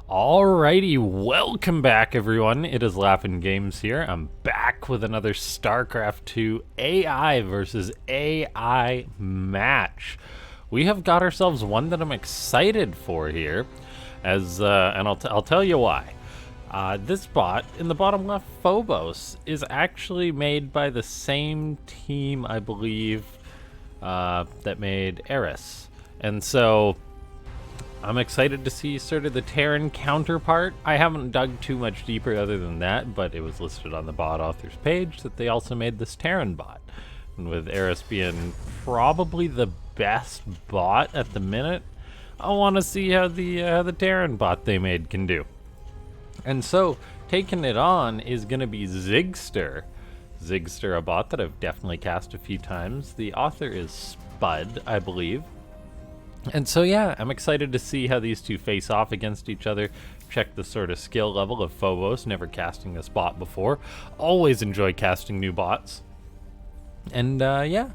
Alrighty, welcome back everyone. It is LaughNgamez here. I'm back with another Starcraft 2 AI versus AI match. We have got ourselves one that I'm excited for here, and I'll tell you why. This bot in the bottom left, Phobos, is actually made by the same team, I believe, that made Eris, and so I'm excited to see sort of the Terran counterpart. I haven't dug too much deeper other than that, but it was listed on the bot author's page that they also made this Terran bot. And with Eris being probably the best bot at the minute, I want to see how the Terran bot they made can do. And so, taking it on is going to be Zigster. Zigster, a bot that I've definitely cast a few times. The author is Spud, I believe. And so yeah, I'm excited to see how these two face off against each other, check the sort of skill level of Phobos, never casting this bot before. Always enjoy casting new bots. And yeah,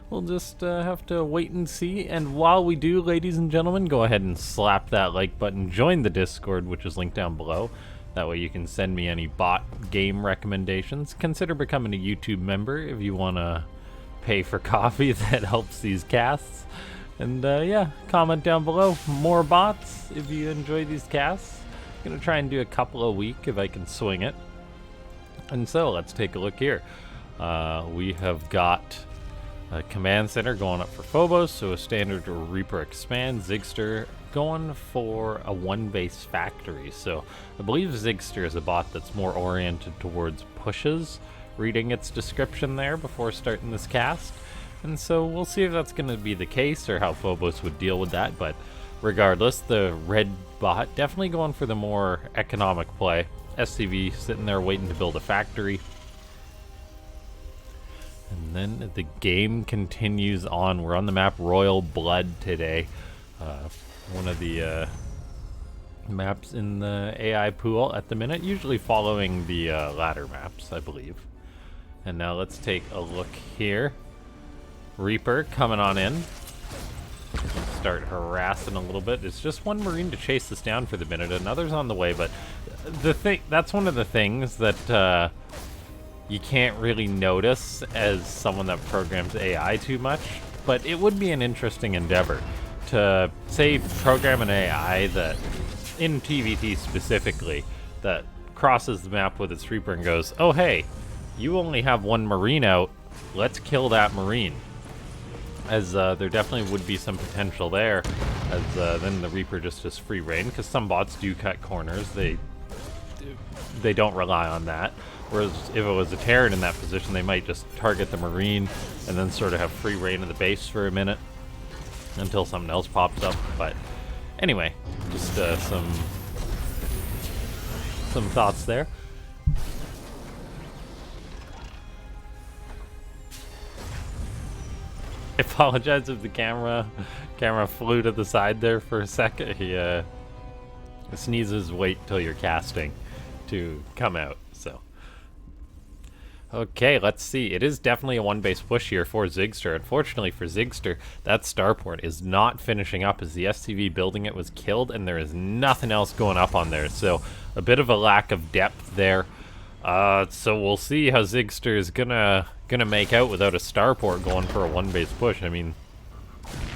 we'll just have to wait and see. And while we do, ladies and gentlemen, go ahead and slap that like button, join the Discord, which is linked down below. That way you can send me any bot game recommendations. Consider becoming a YouTube member if you want to pay for coffee that helps these casts. And yeah, comment down below more bots if you enjoy these casts. I'm gonna try and do a couple a week if I can swing it. And so let's take a look here. We have got a command center going up for Phobos, so a standard Reaper expand. Zigster going for a one base factory. So I believe Zigster is a bot that's more oriented towards pushes, reading its description there before starting this cast. And so we'll see if that's going to be the case or how Phobos would deal with that. But regardless, the red bot definitely going for the more economic play. SCV sitting there waiting to build a factory. And then the game continues on. We're on the map Royal Blood today. One of the maps in the AI pool at the minute. Usually following the ladder maps, I believe. And now let's take a look here. Reaper coming on in. Start harassing a little bit. It's just one Marine to chase this down for the minute. Another's on the way, but that's one of the things that you can't really notice as someone that programs AI too much. But it would be an interesting endeavor to, say, program an AI that, in TVT specifically, that crosses the map with its Reaper and goes, oh hey, you only have one Marine out, let's kill that Marine. As there definitely would be some potential there, as then the Reaper just has free reign, because some bots do cut corners. They don't rely on that. Whereas if it was a Terran in that position, they might just target the Marine and then sort of have free reign of the base for a minute until something else pops up. But anyway, just some thoughts there. I apologize if the camera flew to the side there for a second. He sneezes, wait till you're casting to come out. So okay, let's see. It is definitely a one base push here for Zigster. Unfortunately for Zigster, that starport is not finishing up as the SCV building it was killed, and there is nothing else going up on there. So a bit of a lack of depth there. So we'll see how Zigster is gonna make out without a starport going for a one base push. I mean,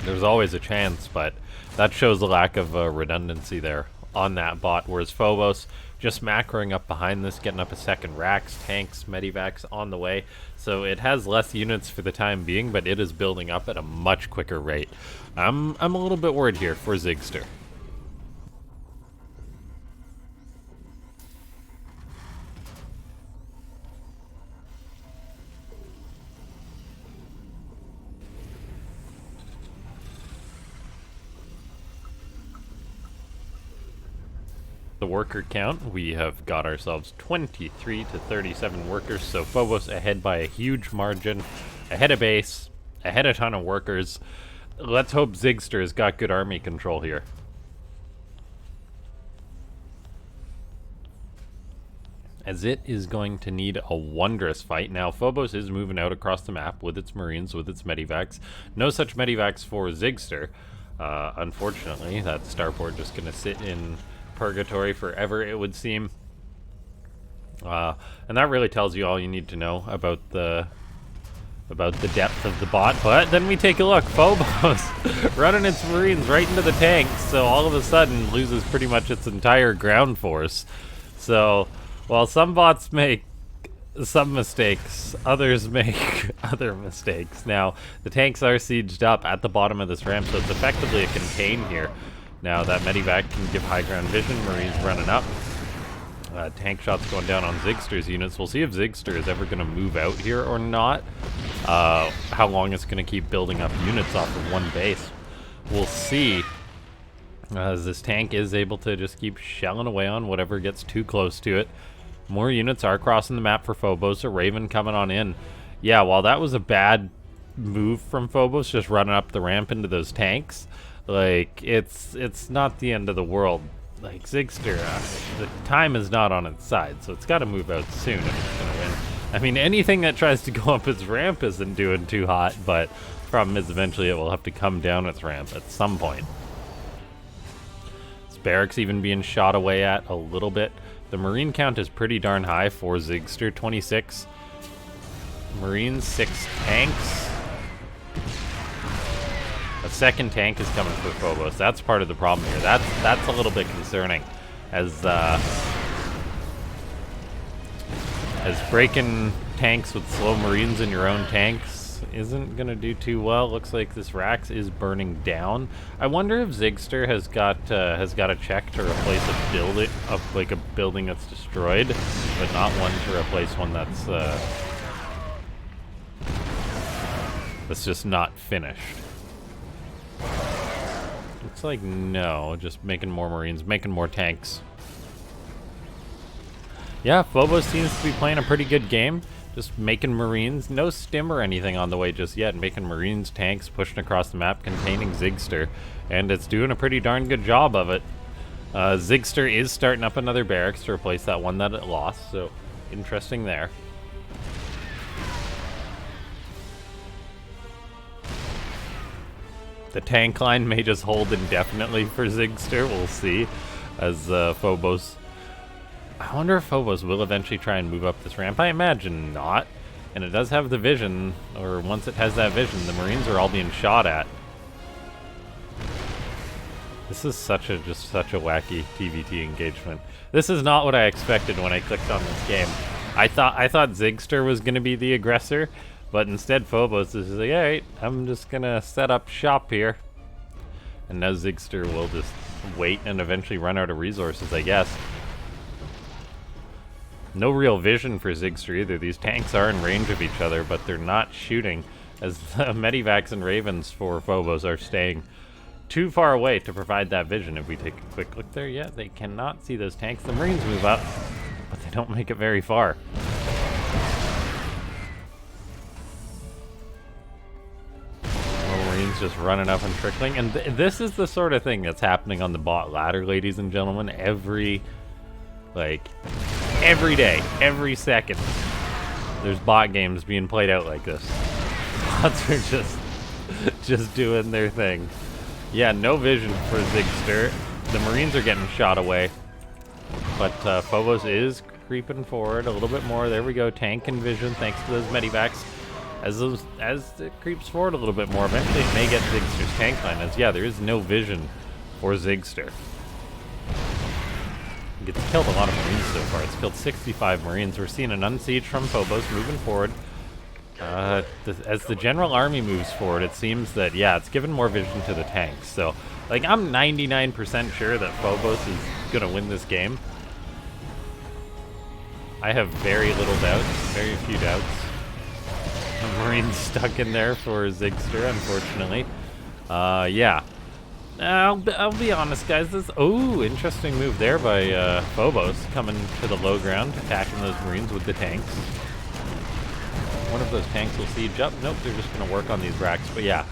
there's always a chance, but that shows the lack of redundancy there on that bot. Whereas Phobos just macroing up behind this, getting up a second racks, tanks, medivacs on the way. So it has less units for the time being, but it is building up at a much quicker rate. I'm a little bit worried here for Zigster. The worker count, we have got ourselves 23 to 37 workers, so Phobos ahead by a huge margin, ahead of base, ahead a ton of workers. Let's hope Zigster has got good army control here. As it is going to need a wondrous fight. Now, Phobos is moving out across the map with its Marines, with its medivacs. No such medivacs for Zigster. Unfortunately, that starport just going to sit in purgatory forever, it would seem. And that really tells you all you need to know about the depth of the bot. But then we take a look. Phobos running its Marines right into the tanks, so all of a sudden loses pretty much its entire ground force. So while some bots make some mistakes, others make other mistakes. Now, the tanks are sieged up at the bottom of this ramp, so it's effectively a contain here. Now, that Medivac can give high ground vision. Marines running up. Tank shots going down on Zigster's units. We'll see if Zigster is ever going to move out here or not. How long it's going to keep building up units off of one base. We'll see. As this tank is able to just keep shelling away on whatever gets too close to it. More units are crossing the map for Phobos. A Raven coming on in. Yeah, while that was a bad move from Phobos, just running up the ramp into those tanks, like, it's not the end of the world. Like, Zigster, the time is not on its side, so it's got to move out soon if it's going to win. I mean, anything that tries to go up its ramp isn't doing too hot, but the problem is eventually it will have to come down its ramp at some point. This barracks even being shot away at a little bit. The Marine count is pretty darn high for Zigster, 26. Marines, 6 tanks. A second tank is coming for Phobos. That's part of the problem here. That's a little bit concerning, as breaking tanks with slow Marines in your own tanks isn't gonna do too well. Looks like this Rax is burning down. I wonder if Zigster has got a check to replace a building that's destroyed, but not one to replace one that's just not finished. Looks like no, just making more Marines, making more tanks. Yeah, Phobos seems to be playing a pretty good game. Just making Marines, no stim or anything on the way just yet. Making Marines, tanks, pushing across the map, containing Zigster. And it's doing a pretty darn good job of it. Zigster is starting up another barracks to replace that one that it lost, so interesting there. The tank line may just hold indefinitely for Zigster, we'll see, as Phobos... I wonder if Phobos will eventually try and move up this ramp. I imagine not, and it does have the vision, or once it has that vision, the Marines are all being shot at. This is just such a wacky TVT engagement. This is not what I expected when I clicked on this game. I thought Zigster was going to be the aggressor, but instead Phobos is like, alright, I'm just gonna set up shop here. And now Zigster will just wait and eventually run out of resources, I guess. No real vision for Zigster either. These tanks are in range of each other, but they're not shooting, as the Medivacs and Ravens for Phobos are staying too far away to provide that vision. If we take a quick look there, yeah, they cannot see those tanks. The Marines move up, but they don't make it very far. Just running up and trickling, and this is the sort of thing that's happening on the bot ladder, ladies and gentlemen. Every day, every second, there's bot games being played out like this. Bots are just doing their thing. Yeah, no vision for Zigster. The Marines are getting shot away, but Phobos is creeping forward a little bit more. There we go, tank and vision thanks to those Medivacs. As it creeps forward a little bit more, eventually it may get Zigster's tank line, as yeah, there is no vision for Zigster. It's killed a lot of Marines so far. It's killed 65 Marines. We're seeing an unsiege from Phobos moving forward. As the general army moves forward, it seems that, yeah, it's given more vision to the tanks. So, like, I'm 99% sure that Phobos is going to win this game. I have very little doubts, very few doubts. A Marine stuck in there for Zigster, unfortunately. Yeah. I'll be honest, guys. Interesting move there by Phobos, coming to the low ground, attacking those Marines with the tanks. One of those tanks will siege up. Nope, they're just going to work on these racks. But yeah,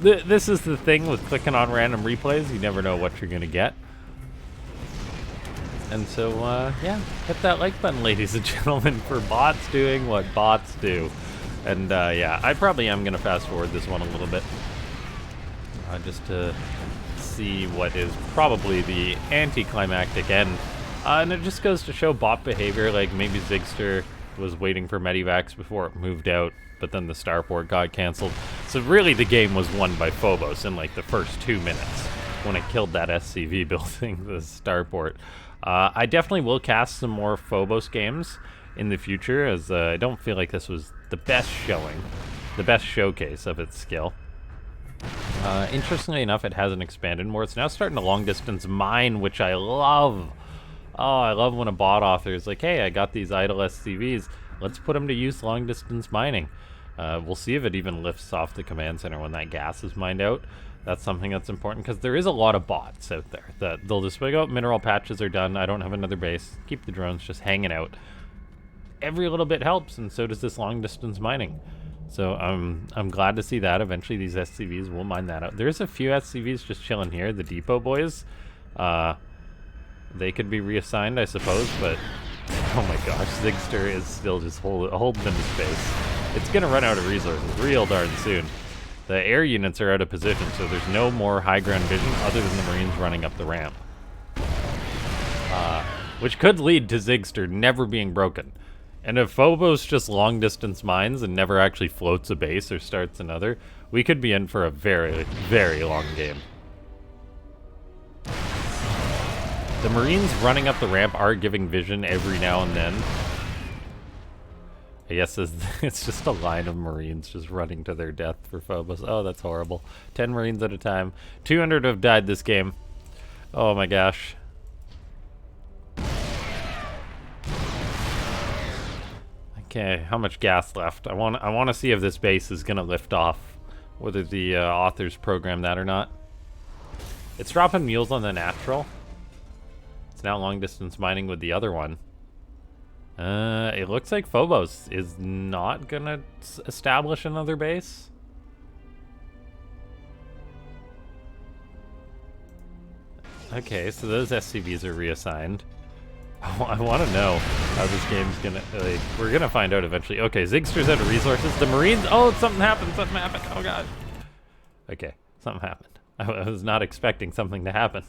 this is the thing with clicking on random replays. You never know what you're going to get. And so, yeah, hit that like button, ladies and gentlemen, for bots doing what bots do. And, yeah, I probably am going to fast forward this one a little bit. Just to see what is probably the anticlimactic end. And it just goes to show bot behavior, like maybe Zigster was waiting for Medivacs before it moved out, but then the starport got canceled. So really the game was won by Phobos in like the first 2 minutes when it killed that SCV building, the starport. I definitely will cast some more Phobos games in the future, as I don't feel like this was the best showing, the best showcase of its skill. Interestingly enough, it hasn't expanded more. It's now starting to long distance mine, which I love. Oh, I love when a bot author is like, hey, I got these idle SCVs. Let's put them to use long distance mining. We'll see if it even lifts off the command center when that gas is mined out. That's something that's important because there is a lot of bots out there that they'll just like, oh, mineral patches are done. I don't have another base. Keep the drones just hanging out. Every little bit helps, and so does this long distance mining. So I'm glad to see that. Eventually these SCVs will mine that out. There's a few SCVs just chilling here. The depot boys, they could be reassigned, I suppose, but oh my gosh, Zigster is still just holding them in space. It's gonna run out of resources real darn soon. The air units are out of position, so there's no more high ground vision other than the Marines running up the ramp. Which could lead to Zigster never being broken. And if Phobos just long distance mines and never actually floats a base or starts another, we could be in for a very, very long game. The Marines running up the ramp are giving vision every now and then. I guess it's just a line of Marines just running to their death for Phobos. Oh, that's horrible. 10 Marines at a time. 200 have died this game. Oh my gosh. Okay, how much gas left? I want to see if this base is gonna lift off, whether the authors program that or not. It's dropping mules on the natural. It's now long distance mining with the other one. It looks like Phobos is not gonna establish another base. Okay, so those SCVs are reassigned. I want to know how this game's gonna, like, we're gonna find out eventually. Okay, Zigster's out of resources. The Marines, oh, something happened, oh god. Okay, something happened. I was not expecting something to happen.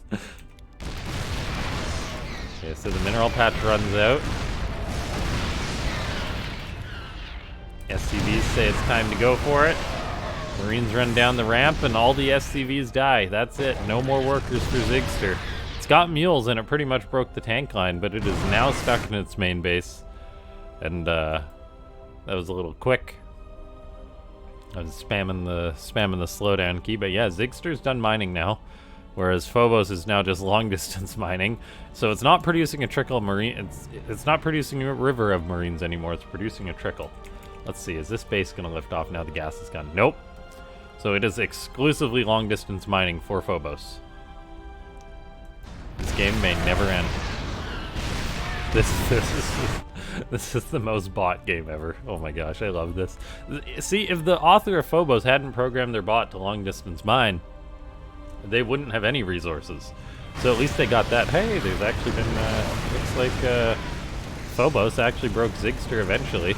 Okay, so the mineral patch runs out. SCVs say it's time to go for it. Marines run down the ramp and all the SCVs die. That's it, no more workers for Zigster. It's got mules and it pretty much broke the tank line, but it is now stuck in its main base. And that was a little quick. I was spamming the slowdown key, but yeah, Zigster's done mining now, whereas Phobos is now just long distance mining. So it's not producing a trickle of marine. It's not producing a river of Marines anymore. It's producing a trickle. Let's see, is this base gonna lift off now the gas is gone? Nope. So it is exclusively long distance mining for Phobos. This game may never end. This is the most bot game ever. Oh my gosh, I love this. See, if the author of Phobos hadn't programmed their bot to long distance mine, they wouldn't have any resources. So at least they got that. Hey, there's actually been, looks like Phobos actually broke Zigster eventually.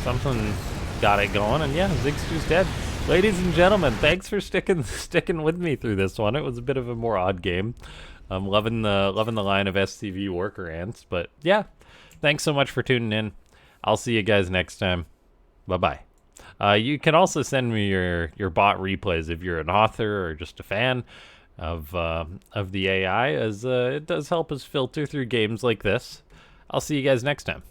Something got it going, and yeah, Zigster's dead. Ladies and gentlemen, thanks for sticking with me through this one. It was a bit of a more odd game. I'm loving the line of SCV worker ants, but yeah, thanks so much for tuning in. I'll see you guys next time. Bye-bye. You can also send me your bot replays if you're an author or just a fan of the AI, as it does help us filter through games like this. I'll see you guys next time.